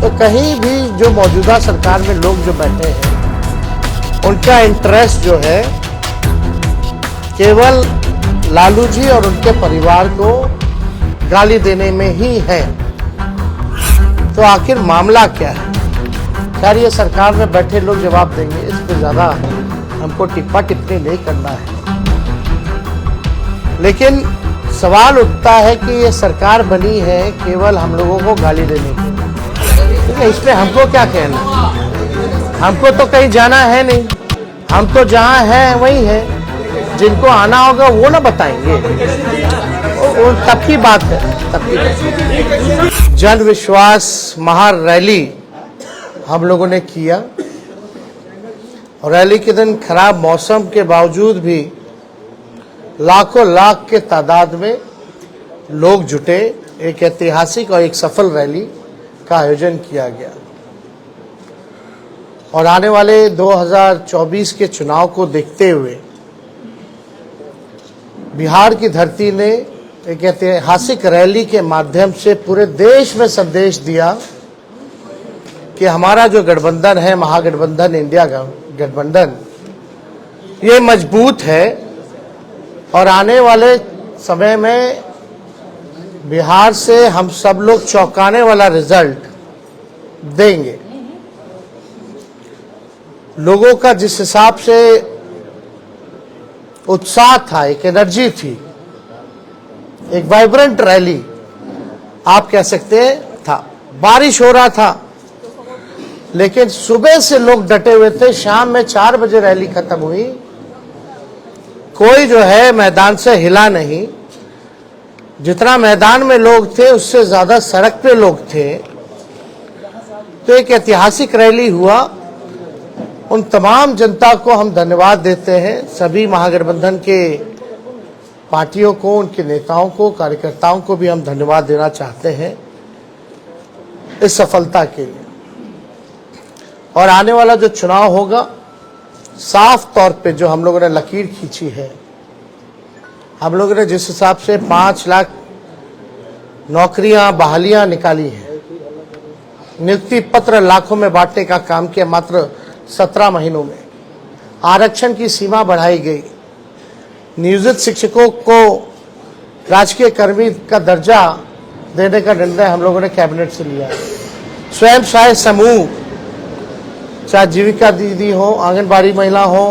तो कहीं भी जो मौजूदा सरकार में लोग जो बैठे हैं उनका इंटरेस्ट जो है केवल लालू जी और उनके परिवार को गाली देने में ही है। तो आखिर मामला क्या है? खैर ये सरकार में बैठे लोग जवाब देंगे, इस पर ज्यादा हमको टिप्पा टिप्पणी नहीं करना है। लेकिन सवाल उठता है कि ये सरकार बनी है केवल हम लोगों को गाली देने के लिए। इसमें हमको क्या कहना? हमको तो कहीं जाना है नहीं, हम तो जहाँ हैं वही है। जिनको आना होगा वो ना बताएंगे, वो तब की बात है, तब की बात। जन विश्वास महारैली हम लोगों ने किया और रैली के दिन खराब मौसम के बावजूद भी लाखों लाख के तादाद में लोग जुटे। एक ऐतिहासिक और एक सफल रैली का आयोजन किया गया और आने वाले 2024 के चुनाव को देखते हुए बिहार की धरती ने एक ऐतिहासिक रैली के माध्यम से पूरे देश में संदेश दिया कि हमारा जो गठबंधन है, महागठबंधन इंडिया गठबंधन, ये मजबूत है और आने वाले समय में बिहार से हम सब लोग चौंकाने वाला रिजल्ट देंगे। लोगों का जिस हिसाब से उत्साह था, एक एनर्जी थी, एक वाइब्रेंट रैली आप कह सकते हैं था। बारिश हो रहा था लेकिन सुबह से लोग डटे हुए थे। शाम में 4 बजे रैली खत्म हुई, कोई जो है मैदान से हिला नहीं। जितना मैदान में लोग थे उससे ज्यादा सड़क पे लोग थे। तो एक ऐतिहासिक रैली हुआ। उन तमाम जनता को हम धन्यवाद देते हैं, सभी महागठबंधन के पार्टियों को, उनके नेताओं को, कार्यकर्ताओं को भी हम धन्यवाद देना चाहते हैं इस सफलता के लिए। और आने वाला जो चुनाव होगा, साफ तौर पे जो हम लोगों ने लकीर खींची है, हम लोगों ने जिस हिसाब से 5 लाख नौकरियां, बहालियां निकाली हैं, नियुक्ति पत्र लाखों में बांटने का काम किया मात्र 17 महीनों में, आरक्षण की सीमा बढ़ाई गई, नियोजित शिक्षकों को राजकीय कर्मी का दर्जा देने का निर्णय हम लोगों ने कैबिनेट से लिया। स्वयं सहायता समूह, चाहे जीविका दीदी हो, आंगनबाड़ी महिला हो,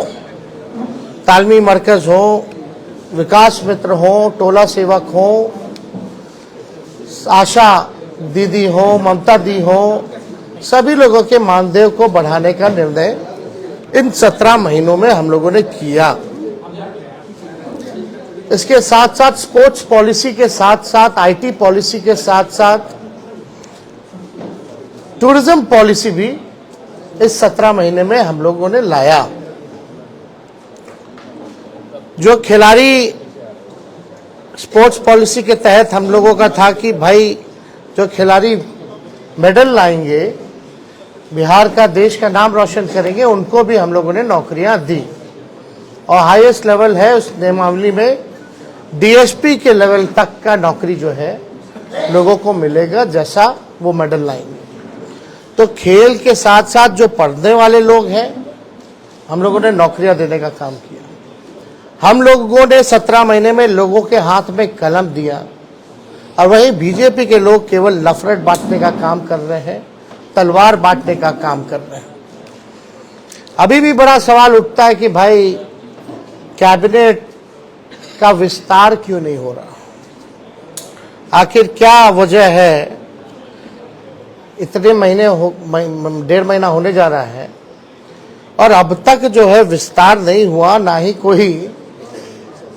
तालमी मरकज हो, विकास मित्र हो, टोला सेवक हो, आशा दीदी हो, ममता दी हो, सभी लोगों के मानदेय को बढ़ाने का निर्णय इन 17 महीनों में हम लोगों ने किया। इसके साथ साथ स्पोर्ट्स पॉलिसी के साथ साथ, आईटी पॉलिसी के साथ साथ टूरिज्म पॉलिसी भी इस 17 महीने में हम लोगों ने लाया। जो खिलाड़ी स्पोर्ट्स पॉलिसी के तहत हम लोगों का था कि भाई जो खिलाड़ी मेडल लाएंगे, बिहार का, देश का नाम रोशन करेंगे, उनको भी हम लोगों ने नौकरियां दी। और हाईएस्ट लेवल है उस नियमावली में डीएसपी के लेवल तक का नौकरी जो है लोगों को मिलेगा जैसा वो मेडल लाएंगे। तो खेल के साथ साथ जो पढ़ने वाले लोग हैं, हम लोगों ने नौकरियां देने का काम किया। हम लोगों ने 17 महीने में लोगों के हाथ में कलम दिया और वहीं बीजेपी के लोग केवल नफरत बांटने का काम कर रहे हैं, तलवार बांटने का काम कर रहे हैं। अभी भी बड़ा सवाल उठता है कि भाई कैबिनेट का विस्तार क्यों नहीं हो रहा? आखिर क्या वजह है? इतने महीने 1.5 महीना होने जा रहा है और अब तक जो है विस्तार नहीं हुआ, ना ही कोई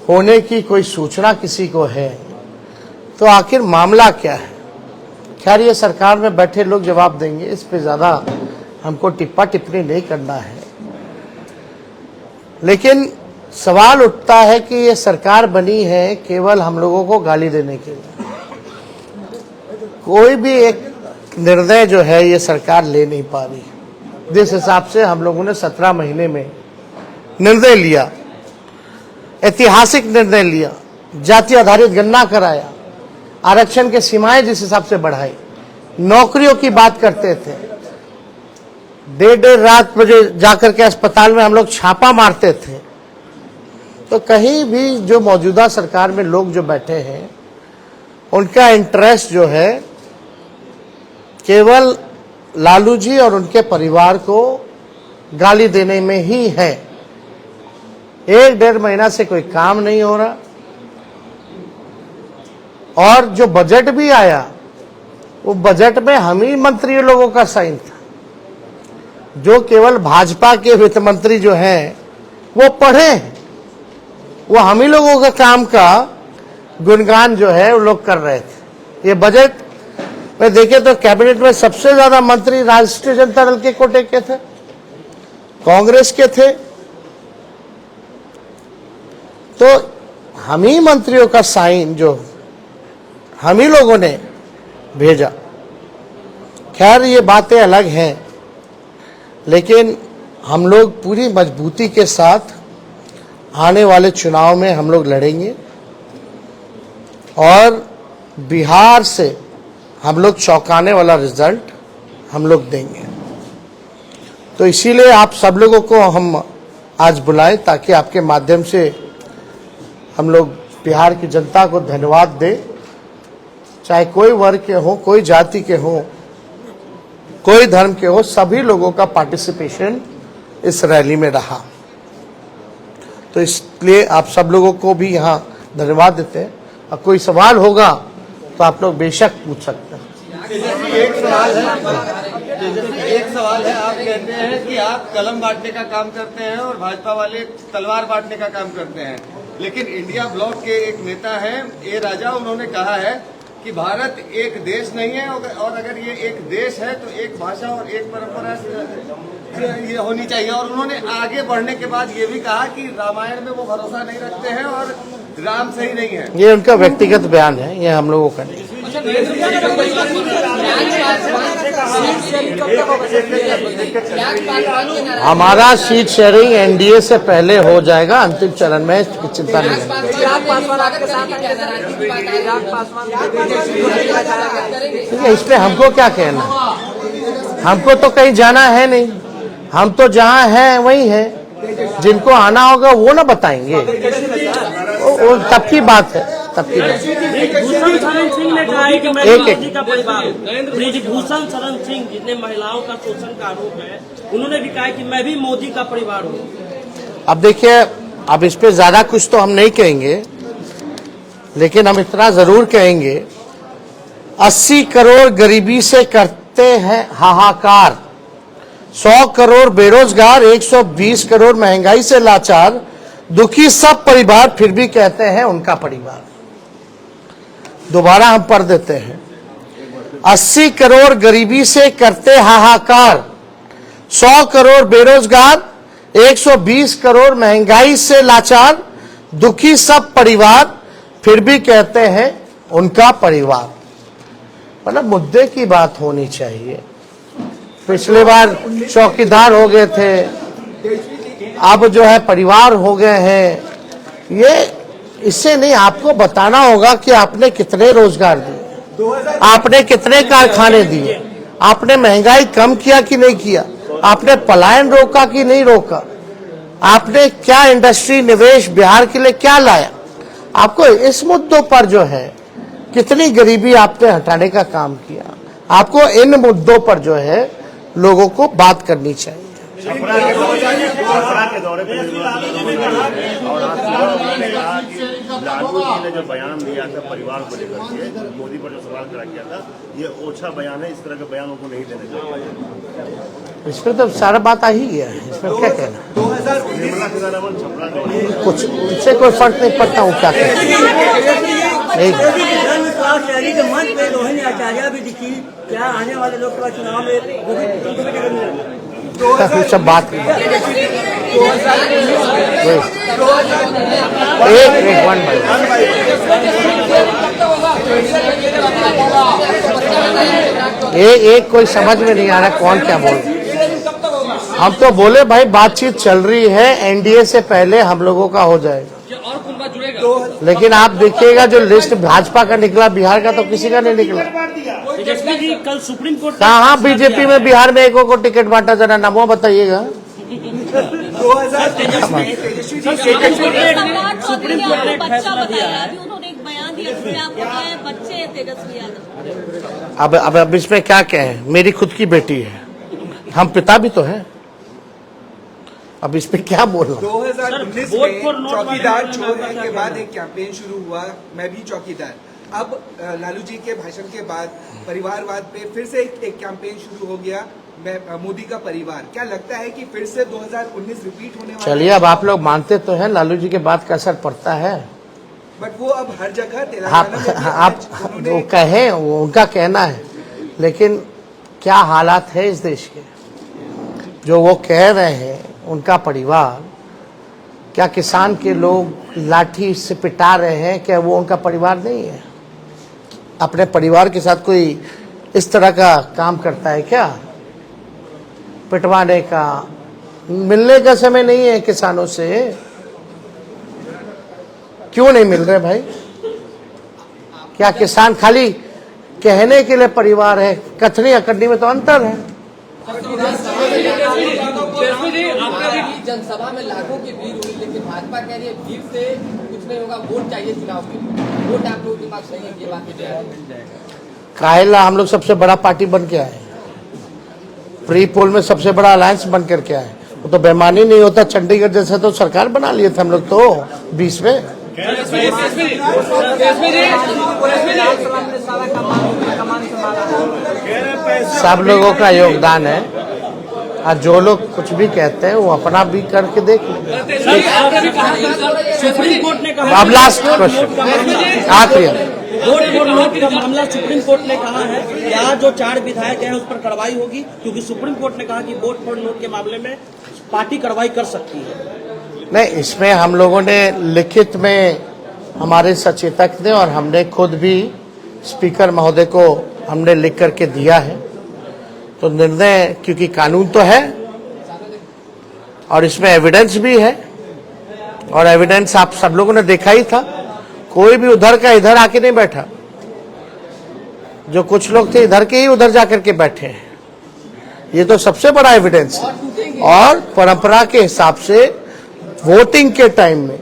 होने की कोई सूचना किसी को है। तो आखिर मामला क्या है? खैर ये सरकार में बैठे लोग जवाब देंगे, इस पे ज्यादा हमको टिप्पा टिप्पणी नहीं करना है। लेकिन सवाल उठता है कि ये सरकार बनी है केवल हम लोगों को गाली देने के लिए। कोई भी एक निर्णय जो है ये सरकार ले नहीं पा रही। जिस हिसाब से हम लोगों ने 17 महीने में निर्णय लिया, ऐतिहासिक निर्णय लिया, जाति आधारित गणना कराया, आरक्षण के सीमाएं जिस हिसाब से बढ़ाई, नौकरियों की बात करते थे, देर रात बजे जाकर के अस्पताल में हम लोग छापा मारते थे। तो कहीं भी जो मौजूदा सरकार में लोग जो बैठे हैं उनका इंटरेस्ट जो है केवल लालू जी और उनके परिवार को गाली देने में ही है। 1-1.5 महीना से कोई काम नहीं हो रहा, और जो बजट भी आया वो बजट में हम ही मंत्री लोगों का साइन था। जो केवल भाजपा के वित्त मंत्री जो हैं वो पढ़े हैं, वो हम ही लोगों के काम का गुणगान जो है वो लोग कर रहे थे। ये बजट में देखे तो कैबिनेट में सबसे ज्यादा मंत्री राष्ट्रीय जनता दल के कोटे के थे, कांग्रेस के थे। तो हम ही मंत्रियों का साइन जो हम ही लोगों ने भेजा। खैर ये बातें अलग हैं, लेकिन हम लोग पूरी मजबूती के साथ आने वाले चुनाव में हम लोग लड़ेंगे और बिहार से हम लोग चौंकाने वाला रिजल्ट हम लोग देंगे। तो इसीलिए आप सब लोगों को हम आज बुलाएं ताकि आपके माध्यम से हम लोग बिहार की जनता को धन्यवाद दें। चाहे कोई वर्ग के हो, कोई जाति के हो, कोई धर्म के हो, सभी लोगों का पार्टिसिपेशन इस रैली में रहा। तो इसलिए आप सब लोगों को भी यहाँ धन्यवाद देते हैं। और कोई सवाल होगा तो आप लोग बेशक पूछ सकते हैं। एक सवाल है, आप कहते हैं कि आप कलम बांटने का काम करते हैं और भाजपा वाले तलवार बांटने का काम करते हैं, लेकिन इंडिया ब्लॉक के एक नेता हैं ए राजा, उन्होंने कहा है कि भारत एक देश नहीं है और अगर ये एक देश है तो एक भाषा और एक परंपरा ये होनी चाहिए। और उन्होंने आगे बढ़ने के बाद ये भी कहा कि रामायण में वो भरोसा नहीं रखते हैं और राम सही नहीं है। ये उनका व्यक्तिगत बयान है, ये हम लोगों का नहीं। हमारा सीट शेयरिंग एनडीए से पहले हो जाएगा, अंतिम चरण में चिंता नहीं है। इस पे हमको क्या कहना, हमको तो कहीं जाना है नहीं, हम तो जहाँ हैं वही हैं। जिनको आना होगा वो ना बताएंगे, वो तब की बात है, तब की बात। भूषण शरण सिंह ने कहा है कि मैं मोदी का परिवार हूँ। भूषण शरण सिंह जितने महिलाओं का शोषण का आरोप है, उन्होंने भी कहा कि मैं भी मोदी का परिवार हूँ। अब देखिए, अब इस पे ज्यादा कुछ तो हम नहीं कहेंगे, लेकिन हम इतना जरूर कहेंगे 80 करोड़ गरीबी से करते हैं हाहाकार, 100 करोड़ बेरोजगार, 120 करोड़ महंगाई से लाचार, दुखी सब परिवार फिर भी कहते हैं उनका परिवार। दोबारा हम पढ़ देते हैं, 80 करोड़ गरीबी से करते हाहाकार, 100 करोड़ बेरोजगार, 120 करोड़ महंगाई से लाचार, दुखी सब परिवार फिर भी कहते हैं उनका परिवार। मतलब मुद्दे की बात होनी चाहिए। पिछले बार चौकीदार हो गए थे, अब जो है परिवार हो गए हैं। ये इससे नहीं, आपको बताना होगा कि आपने कितने रोजगार दिए, आपने कितने कारखाने दिए, आपने महंगाई कम किया कि नहीं किया, आपने पलायन रोका कि नहीं रोका, आपने क्या इंडस्ट्री निवेश बिहार के लिए क्या लाया। आपको इस मुद्दों पर जो है कितनी गरीबी आपने हटाने का काम किया, आपको इन मुद्दों पर जो है लोगों को बात करनी चाहिए। छपरा के दौरे पर और लालू जी ने जो बयान दिया था परिवार को लेकर के, मोदी पर जो सवाल खड़ा किया था, ये ओछा बयान है, इस तरह के बयान उनको नहीं देने चाहिए। इस पर तो सारा बात आ ही गया है, इसमें क्या कहना। निर्मला सीतारमण छपरा दौरे कुछ इससे कोई फर्क नहीं पड़ता हूँ क्या शहरी के मंच पे रोहिणी आचार्य भी दिखी, क्या आने वाले लोकसभा चुनाव में सब बात एक कोई समझ में नहीं आ रहा कौन क्या बोल। हम तो बोले भाई बातचीत चल रही है, एनडीए से पहले हम लोगों का हो जाएगा। लेकिन आप देखिएगा जो लिस्ट भाजपा का निकला, बिहार का तो किसी का नहीं निकला। तेजस्वी जी कल सुप्रीम कोर्ट ने कहाँ फैसला बीजेपी दिया में है। बिहार में एक को टिकट बांटा, जरा नामों बताइएगा। सुप्रीम कोर्ट ने एक फैसला दिया है। अभी उन्होंने एक बयान दिया जिसमें आपको कहा है बच्चे हैं तेजस्वी यादव। अब इसमें क्या कहें, मेरी खुद की बेटी है, हम पिता भी तो हैं, अब इस पे क्या बोलना। 2019 वोट में फॉर नोट चौकीदार वाले छोड़ने का के क्या बाद कहना? एक कैंपेन शुरू हुआ, मैं भी चौकीदार। अब लालू जी के भाषण के बाद परिवारवाद पे फिर से एक कैंपेन शुरू हो गया, मैं मोदी का परिवार। क्या लगता है कि फिर से 2019 रिपीट होने वाला चलिए, अब आप लोग मानते तो हैं लालू जी के बात का असर पड़ता है। बट वो अब हर जगह आप तेलंगाना में भी आप उन्होंने- वो कहें, वो उनका कहना है, लेकिन क्या हालात है इस देश के, जो वो कह रहे हैं, उनका परिवार, क्या किसान के लोग लाठी से पिटा रहे हैं, क्या वो उनका परिवार नहीं है? अपने परिवार के साथ कोई इस तरह का काम करता है क्या? पिटवाने का, मिलने का समय नहीं है किसानों से। क्यों नहीं मिल रहे भाई? क्या किसान खाली कहने के लिए परिवार है? कथनी अकड़नी में तो अंतर है। जनसभा में लाखों की भीड़ हुई, लेकिन भाजपा कह रही है भीड़ से कुछ नहीं होगा, वोट चाहिए चुनाव के लिए। वोट आप लोगों के पास नहीं है, ये बात मिल जाएगी। काहेला हम लोग सबसे बड़ा पार्टी बन के आए, प्री पोल में सबसे बड़ा अलायंस बन करके आए। वो तो बेमानी नहीं होता, चंडीगढ़ जैसे तो सरकार बना लिए थे हम लोग तो 20 में। सब लोगों का योगदान है, और जो लोग कुछ भी कहते हैं वो अपना भी करके देख लें। सुप्रीम कोर्ट ने कहा, अब लास्ट क्वेश्चन, आखिरी। वोट फॉर नोट का मामला सुप्रीम कोर्ट ने कहा है कि आज जो 4 विधायक हैं उस पर कार्रवाई होगी, क्योंकि सुप्रीम कोर्ट ने कहा कि वोट फॉर नोट के मामले में पार्टी कार्रवाई कर सकती है। नहीं, इसमें हम लोगों ने लिखित में, हमारे सचेतक ने और हमने खुद भी स्पीकर महोदय को हमने लिख करके दिया है। तो निर्णय, क्योंकि कानून तो है और इसमें एविडेंस भी है, और एविडेंस आप सब लोगों ने देखा ही था। कोई भी उधर का इधर आके नहीं बैठा, जो कुछ लोग थे इधर के ही उधर जाकर के बैठे हैं। ये तो सबसे बड़ा एविडेंस है। और परंपरा के हिसाब से वोटिंग के टाइम में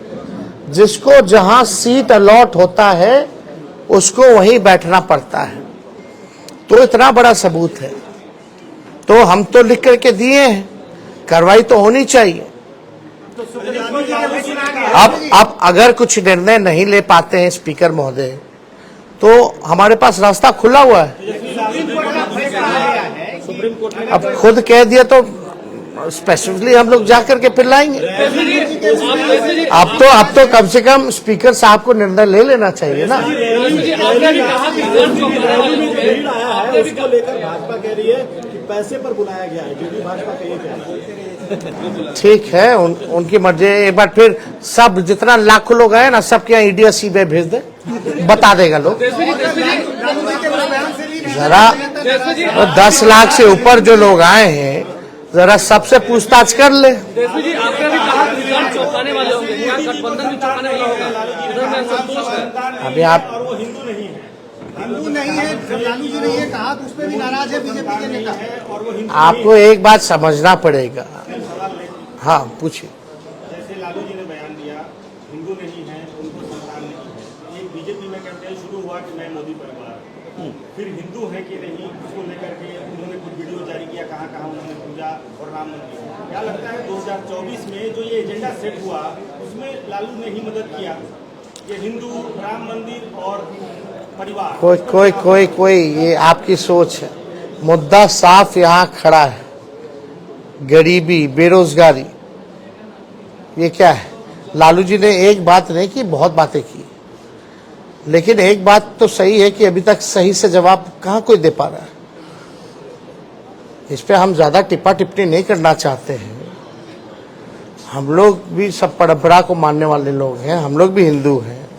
जिसको जहां सीट अलॉट होता है उसको वहीं बैठना पड़ता है। तो इतना बड़ा सबूत है, तो हम तो लिख करके दिए हैं, कार्रवाई तो होनी चाहिए। अब अगर कुछ निर्णय नहीं ले पाते हैं स्पीकर महोदय, तो हमारे पास रास्ता खुला हुआ है। अब खुद कह दिया तो स्पेसिफिकली हम लोग जाकर के फिर लाएंगे। अब तो कम से कम स्पीकर साहब को निर्णय ले लेना चाहिए ना। उसको लेकर भाजपा कह रही है कि पैसे पर बुलाया गया है, जो भी भाजपा कह रही है। ठीक है, उनकी मर्जी है। एक बार फिर सब जितना लाखों लोग आए ना, सबके यहाँ ईडी सीबीआई भेज दे, बता देगा लोग। जरा 10 लाख से ऊपर जो लोग आए हैं, जरा सबसे पूछताछ कर ले। अभी आप हिंदू नहीं है, जब लालू जी ने ये कहा तो उस पर भी नाराज है बीजेपी के नेता, और वो हिंदू आपको एक बात समझना पड़ेगा। हाँ, पूछिए। जैसे लालू जी ने बयान दिया, हिंदू नहीं है, उनको संतान नहीं है। एक बीजेपी में कैंपेन शुरू हुआ कि मैं मोदी परिवार, फिर हिंदू है कि नहीं, उसको लेकर के उन्होंने कुछ वीडियो जारी किया, कहाँ कहाँ उन्होंने पूजा और राम मंदिर। क्या लगता है 2024 में जो ये एजेंडा सेट हुआ, उसमें लालू ने ही मदद किया, ये हिंदू, राम मंदिर और परिवार। कोई ये आपकी सोच है। मुद्दा साफ यहाँ खड़ा है, गरीबी, बेरोजगारी। ये क्या है? लालू जी ने एक बात नहीं की, बहुत बातें की, लेकिन एक बात तो सही है कि अभी तक सही से जवाब कहाँ कोई दे पा रहा है। इस पे हम ज्यादा टिप्पा टिप्पणी नहीं करना चाहते हैं। हम लोग भी सब परंपरा को मानने वाले लोग हैं, हम लोग भी हिंदू हैं,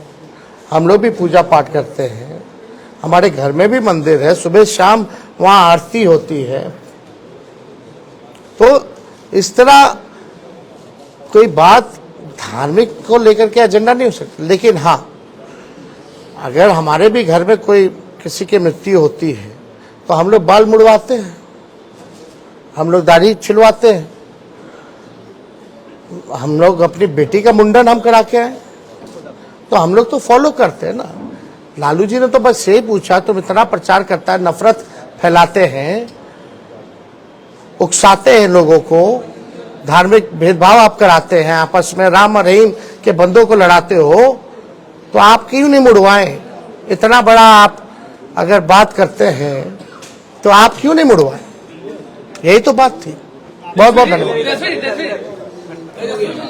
हम लोग भी पूजा पाठ करते हैं, हमारे घर में भी मंदिर है, सुबह शाम वहाँ आरती होती है। तो इस तरह कोई बात धार्मिक को लेकर के एजेंडा नहीं हो सकती। लेकिन हाँ, अगर हमारे भी घर में कोई किसी की मृत्यु होती है तो हम लोग बाल मुड़वाते हैं, हम लोग दाढ़ी छिलवाते हैं, हम लोग अपनी बेटी का मुंडन हम करा के आए, तो हम लोग तो फॉलो करते हैं ना। लालू जी ने तो बस यही पूछा, तुम इतना प्रचार करता है, नफरत फैलाते हैं, उकसाते हैं लोगों को, धार्मिक भेदभाव आप कराते हैं, आपस में राम और रहीम के बंदों को लड़ाते हो, तो आप क्यों नहीं मुड़वाएं? इतना बड़ा आप अगर बात करते हैं तो आप क्यों नहीं मुड़वाएं? यही तो बात थी। बहुत बहुत धन्यवाद।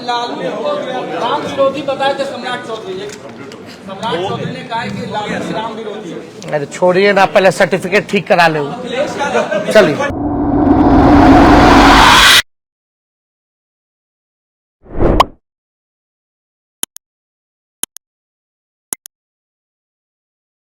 लालू को राम विरोधी बताए थे सम्राट चौधरी। सम्राट चौधरी ने कहा कि लालू राम विरोधी है। अरे छोड़िए ना, पहले सर्टिफिकेट ठीक करा ले, चलिए।